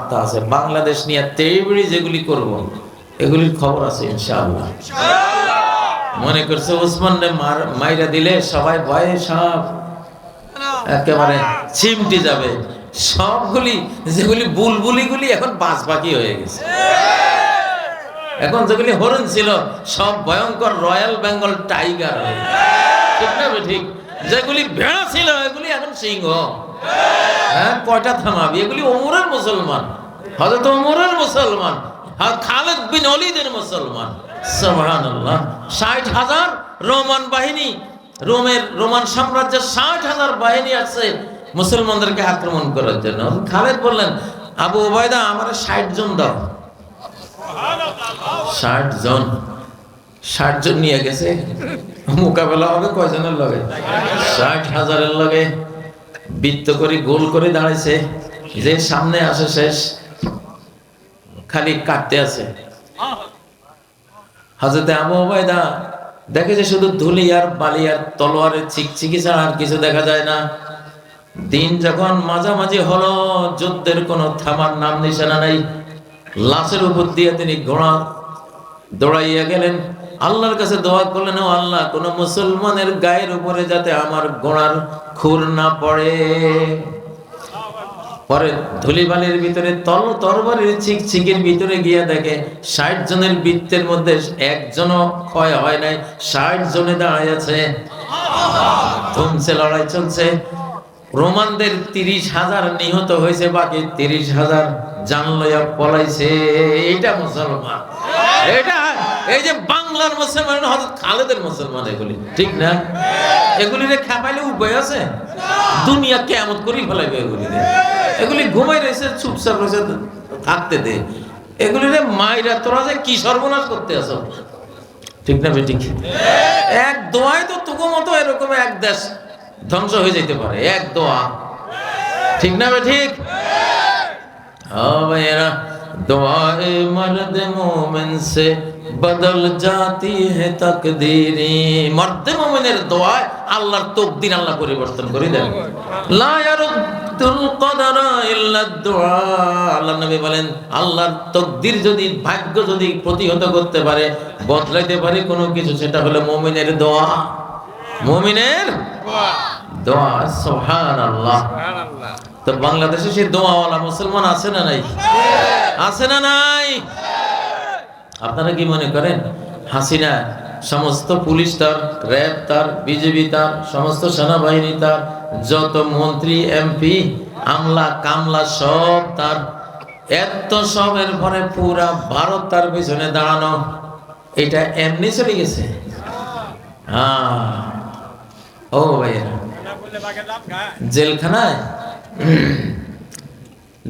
বার্তা আছে। বাংলাদেশ নিয়ে তেড়ি যেগুলি করব এগুলির খবর আছে ইনশাআল্লাহ। মনে করছে ওসমানরে মাইরা দিলে সবাই ভয়ে সব একেবারে চিমটি যাবে, সবগুলি যেগুলি বুলবুলিগুলি এখন বাজ বাকি হয়ে গেছে। এখন যেগুলি হরিণ ছিল সব ভয়ঙ্কর রয়্যাল বেঙ্গল টাইগার হয়ে গেছে। ঠিক না ঠিক? যেগুলি ভেড়া ছিল এগুলি এখন সিংহ। হ্যাঁ, কয়টা থামাবি? এগুলি ওমরের মুসলমান, হযরত ওমরের মুসলমান, খালেদ বিন ওয়ালিদের মুসলমান। সুবহানাল্লাহ। 60,000 রোমান বাহিনী, রোমান সাম্রাজ্যের 60,000 বাহিনী আছে মুসলমানদেরকে আক্রমণ করার জন্য। খালেদ বললেন, আবু উবাইদা আমার 60 জন দাও। 60 জন নিয়ে গেছে। মোকাবেলা হবে কয়জনের লগে? 60,000-এর লগে। বৃত্ত করে গোল করে দাঁড়াইছে, যে সামনে আসে শেষ, খালি কাটতে আছে। হযরত আবু উবাইদা দেখে যে শুধু ধুলি আর বালি আর তলোয়ারের চিকচিকি ছাড়া আর কিছু দেখা যায় না। দিন যখন মাঝামাঝি হলো, যুদ্ধের কোনো থামার নাম নিশানা নেই। লাশের উপর দিয়ে তিনি ঘোড়া দৌড়াইয়া গেলেন, আল্লাহর কাছে দোয়া করলেন, ও আল্লাহ, কোন মুসলমানের গায়ের উপরে যাতে আমার ঘোড়ার খুর না পড়ে। পরে ধুলিবালির ভিতরে তরবারির চিকচিকির ভিতরে গিয়া দেখে 60 জনের বৃত্তের মধ্যে একজনও ক্ষয় হয় নাই, 60 জনে দাঁড়ায় আছে। থমছে, লড়াই চলছে। রোমানদের 30,000 নিহত হয়েছে, বাকি 30,000 জান লইয়া পলাইছে। এইটা মুসলমান। এটা এই যে বাংলার মুসলমান, হযরত খালেদের মুসলমান এগুলি, ঠিক না? এগুলিরে খাপাইলে উপায় আছে? দুনিয়া কিয়ামত করেই ফেলাইবে এগুলিরে। এগুলি ঘুমাই রয়েছে, চুপচাপ রয়েছে, থাকতে দে। এগুলিরে মাইরা তোরা যে কি সর্বনাশ করতে আছো, ঠিক না বেঠিক? এক দোয়ায় তো তোকে মতো এরকম এক দেশ ধ্বংস হয়ে যেতে পারে, এক দোয়া, ঠিক না বেঠিক? हाँ मेरा दुआए मर्द मोमिन से बदल जाती है तकदीरी। मर्द मोमिনের দোয়ায় আল্লাহর তকদির আল্লাহ পরিবর্তন করে দেন। লা ইয়ারুদ্দুল কদরা ইল্লা দুআ। আল্লাহর নবী বলেন, আল্লাহর তকদির যদি, ভাগ্য যদি প্রতিহত করতে পারে, বদলাইতে পারে কোনো কিছু, সেটা হলো মুমিনের দোয়া। মুমিনের দোয়া। সুবহানাল্লাহ। তো বাংলাদেশে সেই দোয়াওয়ালা মুসলমান আছে না নাই? আছে না নাই? আপনারা কি মনে করেন হাসিনা সমস্ত পুলিশ তার, র্যাব তার, বিজেপি তার, সমস্ত সেনাবাহিনী তার, যত মন্ত্রী এমপি আমলা কামলা সব তার, এত সবের পরে পুরা ভারত তার পিছনে দাঁড়ানো, এটা এমনি চলে গেছে? ও ভাইয়া,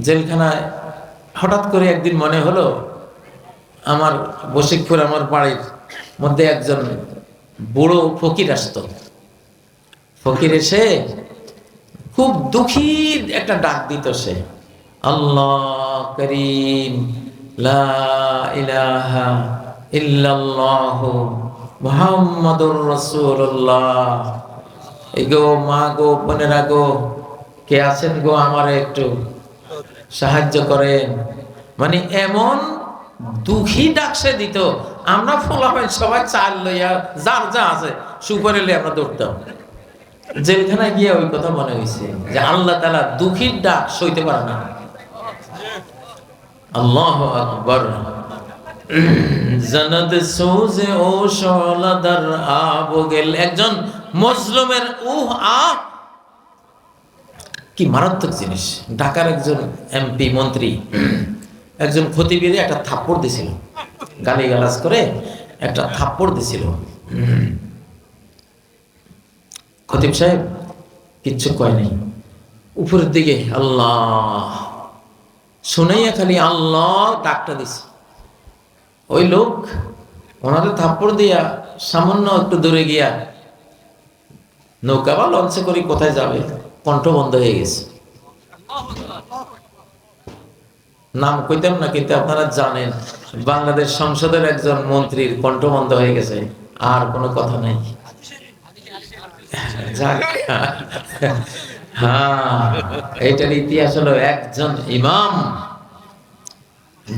জেলখানায় হঠাৎ করে একদিন মনে হলো, আমার বশিকপুর, আমার বাড়ির মধ্যে একজন বুড়ো ফকির আসতো। ফকির এসে খুব দুঃখী একটা ডাক দিত সে, আল্লাহ করিম, লা ইলাহা ইল্লাল্লাহু মুহাম্মাদুর রাসূলুল্লাহ। এগো মা গো, বোনেরা গো, কে আছেন গো, আমারে একটু সাহায্য করেন। মানে এমন দুঃখী ডাক সে দিত, আমরা ফলাফল সবাই চাল লইয়া যার যা আছে সুপারে লইয়া আমরা দৌড়তাম। জেলখানায় গিয়ে ওই কথা মনে হয়েছে যে আল্লাহ তাআলা দুঃখীর ডাক সইতে পারে না। আল্লাহু আকবার। জানাত সোজে ও শলাদার আবগেল। একজন মজলুমের কি মারাত্মক জিনিস। ঢাকার একজন এমপি মন্ত্রী একজন খতিবেরে একটা থাপ্পড় দিছিল, গালিগালাজ করে একটা থাপ্পড় দিছিল। খতিব সাহেব কিচ্ছু কয় নাই, উপরের দিকে আল্লাহ শুনাইয়া খালি আল্লাহ ডাকটা দিছে। ওই লোক ওনাদের থাপ্পড় দিয়া সামান্য একটু দূরে গিয়া নৌকা বা লঞ্চে করে কোথায় যাবে, কণ্ঠ বন্ধ হয়ে গেছে। নাম কইতাম না, কিন্তু আপনারা জানেন বাংলাদেশ সংসদের একজন মন্ত্রীর কণ্ঠ বন্ধ হয়ে গেছে, আর কোনো কথা নাই। হ্যাঁ, এইটার ইতিহাস হলো একজন ইমাম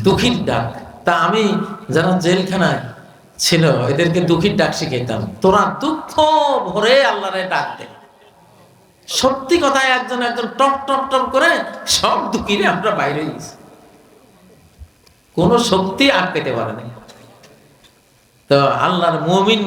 দুঃখীর ডাক। তা আমি যারা জেলখানায় ছিল এদেরকে দুঃখীর ডাক শিখাইতাম, তোরা দুঃখ ভরে আল্লাহরে ডাক দে। সত্যি কথায় একজন একজন টপ টপ টপ করে সব দুঃখীরে আমরা বাইরে গেছি, কোন শক্তি আটকাতে পারে নাই। তো আল্লাহর মুমিন